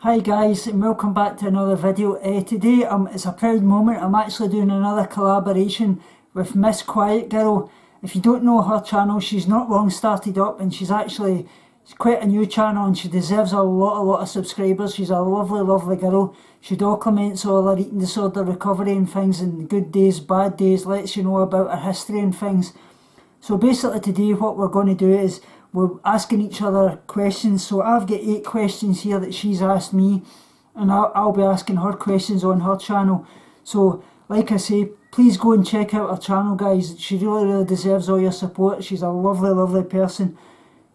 Hi guys, and welcome back to another video. Today it's a proud moment. I'm actually doing another collaboration with Missquietgirl. If you don't know her channel, she's not long started up, and she's quite a new channel, and she deserves a lot of subscribers. She's a lovely girl. She documents all her eating disorder recovery and things, and good days, bad days, lets you know about her history and things. So basically today what we're going to do is we're asking each other questions. So I've got 8 questions here that she's asked me, and I'll be asking her questions on her channel. So like I say, please go and check out her channel, guys. She really deserves all your support. She's a lovely person,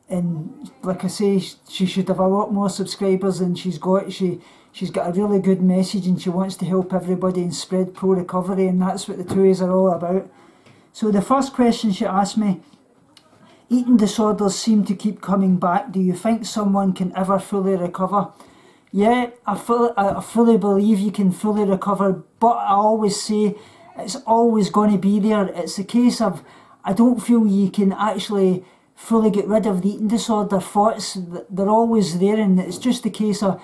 and like I say, she should have a lot more subscribers than she's got. She's got a really good message, and she wants to help everybody and spread pro-recovery, and that's what the two is are all about. So the first question she asked me: eating disorders seem to keep coming back. Do you think someone can ever fully recover? Yeah, I fully believe you can fully recover, but I always say it's always going to be there. It's a case of, I don't feel you can actually fully get rid of the eating disorder thoughts. They're always there, and it's just a case of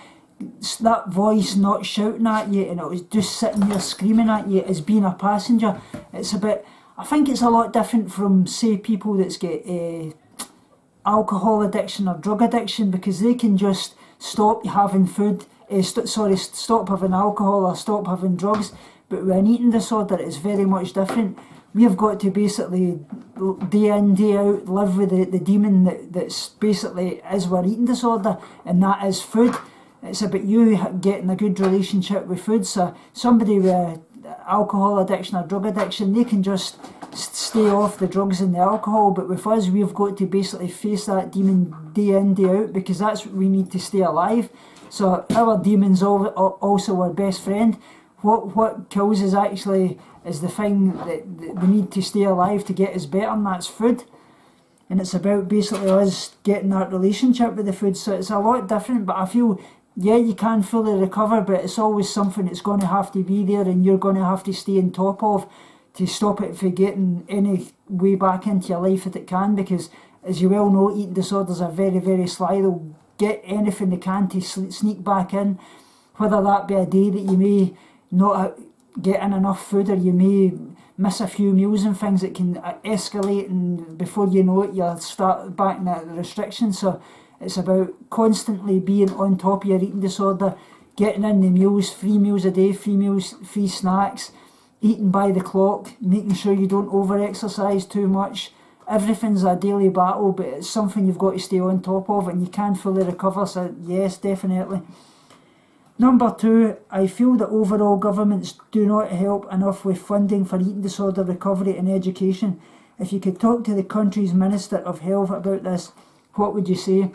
that voice not shouting at you and it was just sitting there screaming at you as being a passenger. I think it's a lot different from, say, people that's got alcohol addiction or drug addiction, because they can just stop having food, stop having alcohol or stop having drugs. But with an eating disorder, it's very much different. We've got to basically, day in, day out, live with the demon that's basically is our eating disorder, and that is food. It's about you getting a good relationship with food. So somebody with alcohol addiction or drug addiction, they can just stay off the drugs and the alcohol, but with us, we've got to basically face that demon day in, day out, because that's what we need to stay alive. So our demon's also our best friend. What kills us actually is the thing that we need to stay alive to get us better, and that's food. And it's about basically us getting that relationship with the food. So it's a lot different, but I feel, yeah, you can fully recover, but it's always something that's going to have to be there, and you're going to have to stay on top of to stop it from getting any way back into your life that it can, because as you well know, eating disorders are very sly. They'll get anything they can to sneak back in, whether that be a day that you may not get in enough food, or you may miss a few meals and things that can escalate, and before you know it, you'll start back in that restriction. So it's about constantly being on top of your eating disorder, getting in the meals, 3 meals a day, 3 snacks, eating by the clock, making sure you don't over-exercise too much. Everything's a daily battle, but it's something you've got to stay on top of, and you can fully recover. So yes, definitely. Number 2, I feel that overall governments do not help enough with funding for eating disorder recovery and education. If you could talk to the country's Minister of Health about this, what would you say?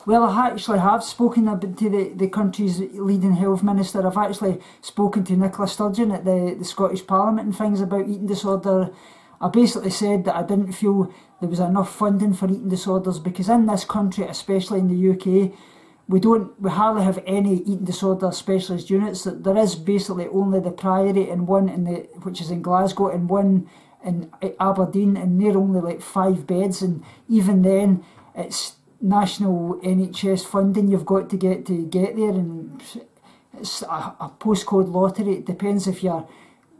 Well, I actually have spoken to the country's leading health minister. I've actually spoken to Nicola Sturgeon at the Scottish Parliament and things about eating disorder. I basically said that I didn't feel there was enough funding for eating disorders, because in this country, especially in the UK, we hardly have any eating disorder specialist units. There is basically only the Priory and one which is in Glasgow, and one in Aberdeen, and they're only like 5 beds, and even then it's national NHS funding you've got to get there, and it's a postcode lottery. It depends if your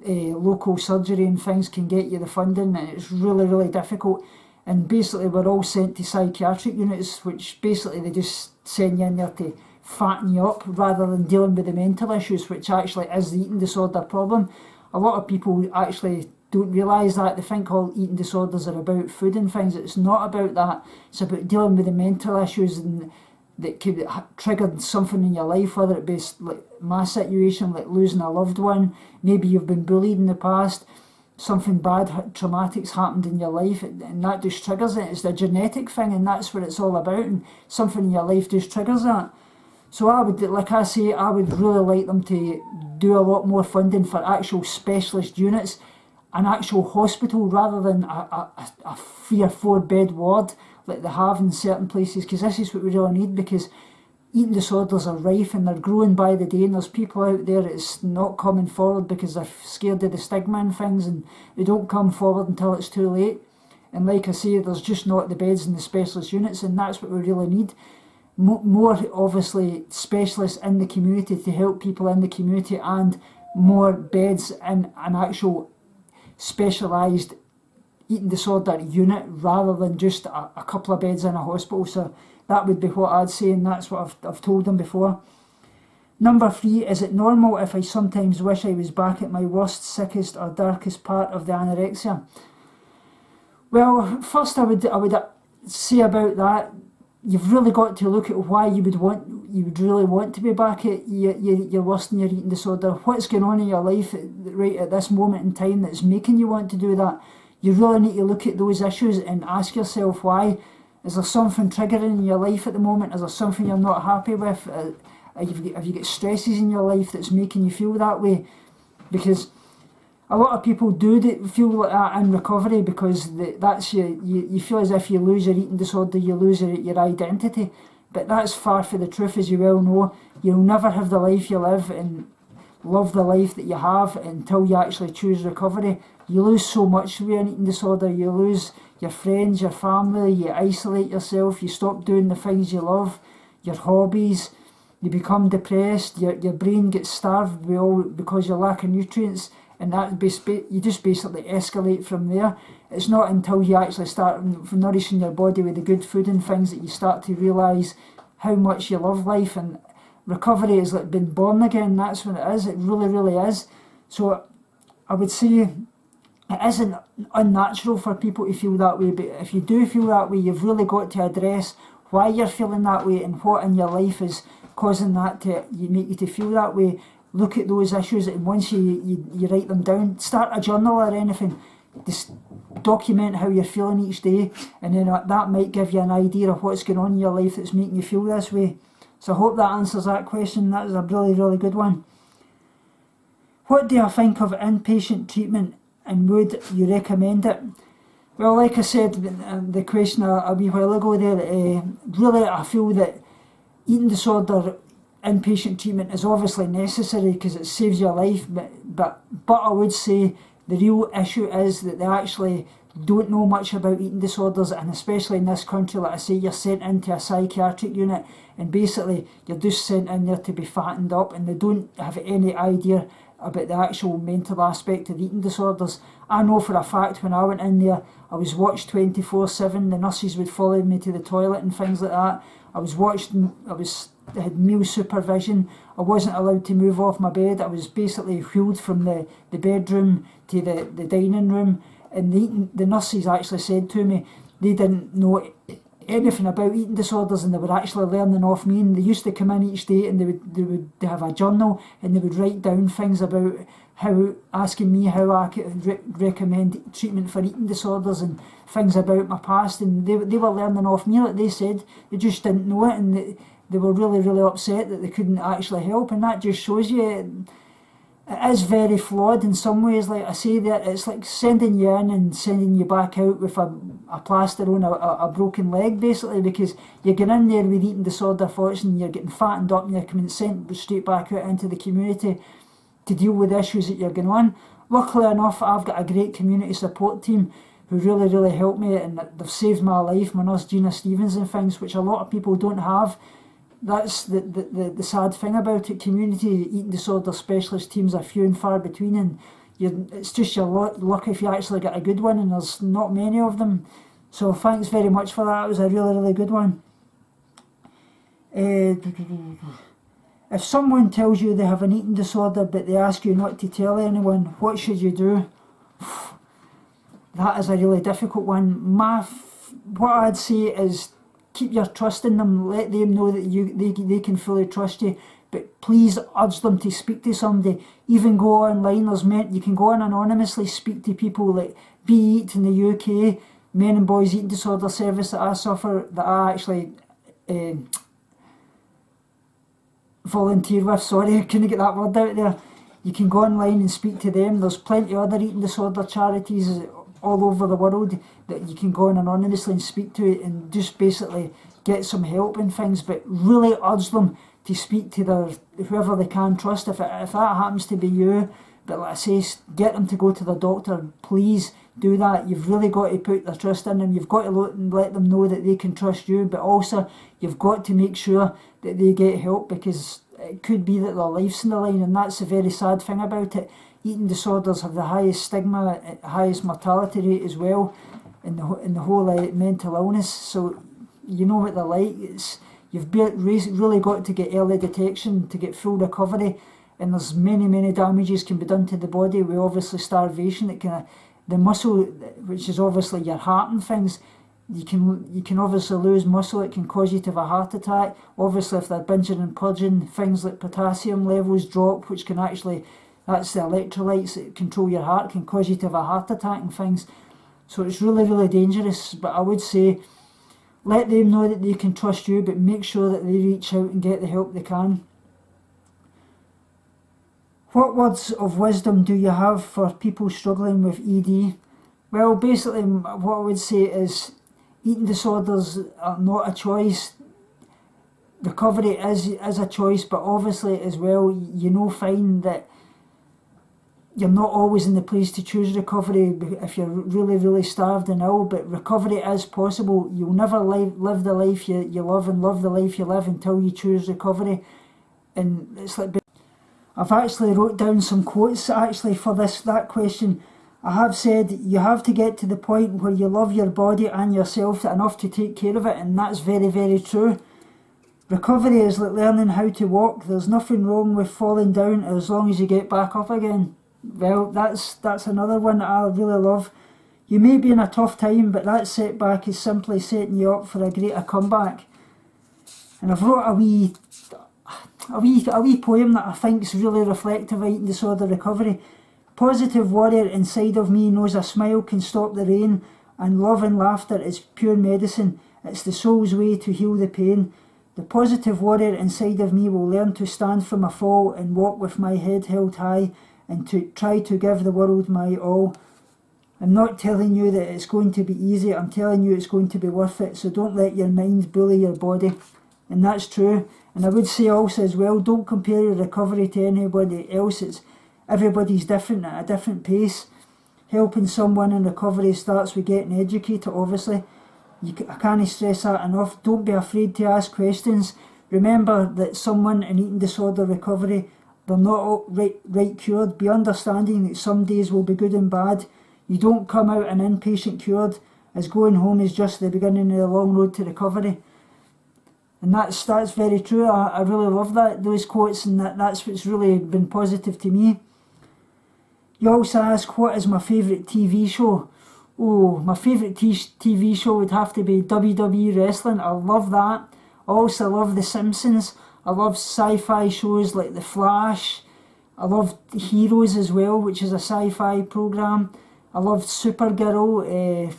local surgery and things can get you the funding, and it's really difficult. And basically we're all sent to psychiatric units, which basically they just send you in there to fatten you up rather than dealing with the mental issues, which actually is the eating disorder problem. A lot of people actually don't realise that. They think all eating disorders are about food and things. It's not about that. It's about dealing with the mental issues and that could trigger something in your life, whether it be like my situation, like losing a loved one. Maybe you've been bullied in the past, something bad, traumatic's happened in your life, and that just triggers it. It's the genetic thing, and that's what it's all about, and something in your life just triggers that. So I would, like I say, I would really like them to do a lot more funding for actual specialist units, an actual hospital, rather than a 3 or 4 bed ward like they have in certain places, because this is what we really need, because eating disorders are rife and they're growing by the day, and there's people out there that's not coming forward because they're scared of the stigma and things, and they don't come forward until it's too late. And like I say, there's just not the beds in the specialist units, and that's what we really need. more obviously specialists in the community to help people in the community, and more beds in an actual specialised eating disorder unit rather than just a couple of beds in a hospital. So that would be what I'd say, and that's what I've told them before. Number 3, is it normal if I sometimes wish I was back at my worst, sickest or darkest part of the anorexia? Well, first I would say about that, you've really got to look at why you would really want to be back at your worst in your eating disorder. What's going on in your life right at this moment in time that's making you want to do that? You really need to look at those issues and ask yourself why. Is there something triggering in your life at the moment? Is there something you're not happy with? Have you got stresses in your life that's making you feel that way? Because a lot of people do feel like that in recovery, because that's you feel as if you lose your eating disorder, you lose your identity. But that's far from the truth, as you well know. You'll never have the life you live and love the life that you have until you actually choose recovery. You lose so much with an eating disorder. You lose your friends, your family, you isolate yourself, you stop doing the things you love, your hobbies, you become depressed, your brain gets starved because you lack of nutrients, and you just basically escalate from there. It's not until you actually start nourishing your body with the good food and things that you start to realise how much you love life. And recovery is like being born again. That's what it is. It really, really is. So I would say it isn't unnatural for people to feel that way, but if you do feel that way, you've really got to address why you're feeling that way and what in your life is causing that to make you to feel that way. Look at those issues, and once you write them down, start a journal or anything. Just document how you're feeling each day, and then that might give you an idea of what's going on in your life that's making you feel this way. So I hope that answers that question. That is a really, really good one. What do you think of inpatient treatment, and would you recommend it? Well, like I said, the question a wee while ago there, really I feel that eating disorder inpatient treatment is obviously necessary because it saves your life, but I would say the real issue is that they actually don't know much about eating disorders, and especially in this country, like I say, you're sent into a psychiatric unit and basically you're just sent in there to be fattened up, and they don't have any idea about the actual mental aspect of eating disorders. I know for a fact when I went in there, I was watched 24/7. The nurses would follow me to the toilet and things like that. I had meal supervision. I wasn't allowed to move off my bed. I was basically wheeled from the bedroom to the dining room. And the nurses actually said to me they didn't know anything about eating disorders, and they were actually learning off me. And they used to come in each day and they would have a journal, and they would write down things about asking me how I could recommend treatment for eating disorders and things about my past. And they were learning off me, like they said. They just didn't know it, and they were really, really upset that they couldn't actually help. And that just shows you it is very flawed in some ways. Like I say, that it's like sending you in and sending you back out with a plaster on a broken leg, basically, because you're getting in there with eating disorder thoughts and you're getting fattened up and you're coming sent straight back out into the community to deal with issues that you're going on. Luckily enough, I've got a great community support team who really, really helped me, and they've saved my life, my nurse Gina Stevens and things, which a lot of people don't have. That's the sad thing about it. Community eating disorder specialist teams are few and far between, and it's just your luck if you actually get a good one, and there's not many of them. So thanks very much for that. It was a really, really good one. If someone tells you they have an eating disorder but they ask you not to tell anyone, what should you do? That is a really difficult one. What I'd say is keep your trust in them. Let them know that they can fully trust you. But please urge them to speak to somebody. Even go online. You can go on anonymously, speak to people like Be Eat in the UK, Men and Boys Eating Disorder Service that I actually volunteer with. Sorry, I couldn't get that word out there. You can go online and speak to them. There's plenty of other eating disorder charities all over the world that you can go on anonymously and speak to and just basically get some help and things. But really urge them to speak to whoever they can trust. If that happens to be you, but like I say, get them to go to the doctor. Please do that. You've really got to put their trust in them. You've got to let them know that they can trust you, but also you've got to make sure that they get help, because it could be that their life's in the line, and that's the very sad thing about it. Eating disorders have the highest stigma, highest mortality rate as well in the whole mental illness. So you know what they're like. You've really got to get early detection to get full recovery, and there's many damages can be done to the body with obviously starvation. The muscle, which is obviously your heart and things, you can obviously lose muscle. It can cause you to have a heart attack. Obviously, if they're binging and purging, things like potassium levels drop, which can actually, that's the electrolytes that control your heart, can cause you to have a heart attack and things. So it's really dangerous. But I would say, let them know that they can trust you, but make sure that they reach out and get the help they can. What words of wisdom do you have for people struggling with ED? Well, basically what I would say is eating disorders are not a choice. Recovery is a choice, but obviously as well, find that you're not always in the place to choose recovery if you're really starved and ill, but recovery is possible. You'll never live the life you love and love the life you live until you choose recovery. And it's like, I've actually wrote down some quotes actually for that question. I have said you have to get to the point where you love your body and yourself enough to take care of it, and that's very true. Recovery is like learning how to walk. There's nothing wrong with falling down as long as you get back up again. Well, that's another one that I really love. You may be in a tough time, but that setback is simply setting you up for a greater comeback. And I've wrote a wee poem that I think is really reflective of eating disorder recovery. Positive warrior inside of me knows a smile can stop the rain, and love and laughter is pure medicine. It's the soul's way to heal the pain. The positive warrior inside of me will learn to stand from a fall and walk with my head held high, and to try to give the world my all. I'm not telling you that it's going to be easy, I'm telling you it's going to be worth it, so don't let your mind bully your body. And that's true. And I would say also as well, don't compare your recovery to anybody else. Everybody's different at a different pace. Helping someone in recovery starts with getting educated, obviously. I can't stress that enough. Don't be afraid to ask questions. Remember that someone in eating disorder recovery, they're not all right cured. Be understanding that some days will be good and bad. You don't come out an inpatient cured, as going home is just the beginning of the long road to recovery. And that's very true. I really love those quotes, and that's what's really been positive to me. You also ask, what is my favourite TV show? Oh, my favourite TV show would have to be WWE Wrestling. I love that. I also love The Simpsons. I love sci-fi shows like The Flash. I love Heroes as well, which is a sci-fi programme. I love Supergirl.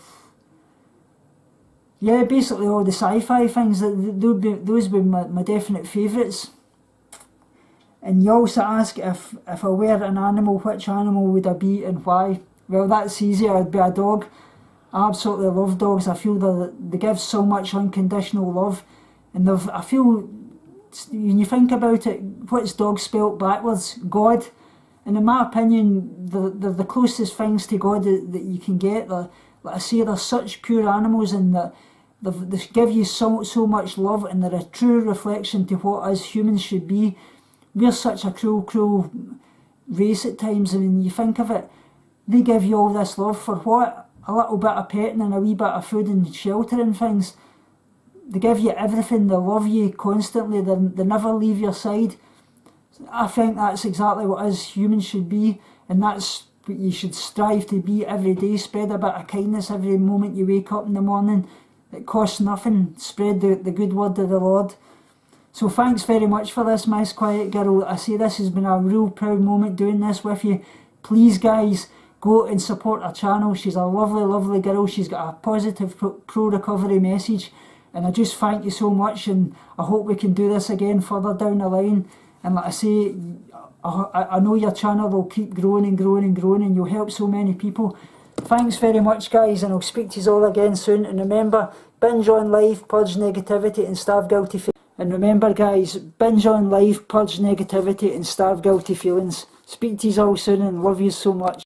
Yeah, basically all the sci-fi things. Those would be my definite favourites. And you also ask, if I were an animal, which animal would I be and why? Well, that's easy. I'd be a dog. I absolutely love dogs. I feel they give so much unconditional love. And I feel, when you think about it, what's dog spelt backwards? God. And in my opinion, they're the closest things to God that you can get. Like I say, they're such pure animals, and they give you so much love, and they're a true reflection to what us humans should be. We're such a cruel race at times, and when you think of it, they give you all this love for what? A little bit of petting and a wee bit of food and shelter and things. They give you everything, they love you constantly, they never leave your side. I think that's exactly what us humans should be, and that's what you should strive to be every day. Spread a bit of kindness every moment you wake up in the morning. It costs nothing. Spread the good word of the Lord. So thanks very much for this, Missquietgirl. I say this has been a real proud moment doing this with you. Please guys, go and support her channel. She's a lovely girl. She's got a positive pro-recovery message. And I just thank you so much, and I hope we can do this again further down the line. And like I say, I know your channel will keep growing and you'll help so many people. Thanks very much guys, and I'll speak to you all again soon. And remember, binge on life, purge negativity and starve guilty feelings. And remember guys, binge on life, purge negativity and starve guilty feelings. Speak to you all soon and love you so much.